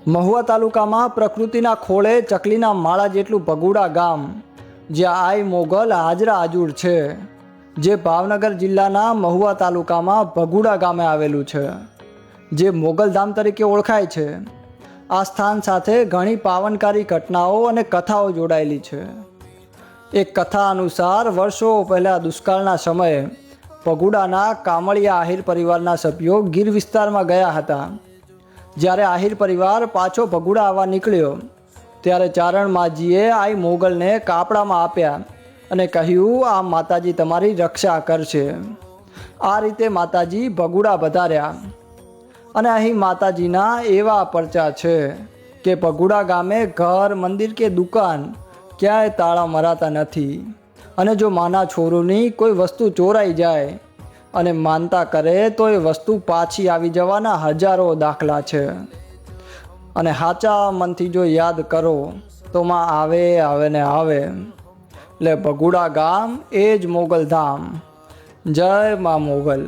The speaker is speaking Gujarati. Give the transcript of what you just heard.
મહુવા તાલુકામાં પ્રકૃતિના ખોળે ચકલીના માળા જેટલું ભગુડા ગામ, જ્યાં આઈ મોગલ હાજરા હાજુર છે, જે ભાવનગર જિલ્લાના મહુવા તાલુકામાં ભગુડા ગામે આવેલું છે, જે મોગલધામ તરીકે ઓળખાય છે. આ સ્થાન સાથે ઘણી પાવનકારી ઘટનાઓ અને કથાઓ જોડાયેલી છે. એક કથા અનુસાર વર્ષો પહેલાં દુષ્કાળના સમયે ભગુડાના કામળિયા આહિર પરિવારના સભ્યો ગીર વિસ્તારમાં ગયા હતા. જ્યારે આહિર પરિવાર પાછો ભગુડા આવવા નીકળ્યો ત્યારે ચારણ માજીએ આઈ મોગલને કાપડામાં આપ્યા અને કહ્યું, આ માતાજી તમારી રક્ષા કરશે. આ રીતે માતાજી ભગુડા વધાર્યા અને અહીં માતાજીના એવા પરચા છે કે ભગુડા ગામે ઘર, મંદિર કે દુકાન ક્યાંય તાળા મરાતા નથી. અને જો માના છોરુની કોઈ વસ્તુ ચોરાઈ જાય અને માનતા કરે તો એ વસ્તુ પાછી આવી જવાના હજારો દાખલા છે. અને સાચા મનથી જો યાદ કરો તો માં આવે ને આવે. એટલે ભગુડા ગામ એ જ મોગલધામ. જય મા મોગલ.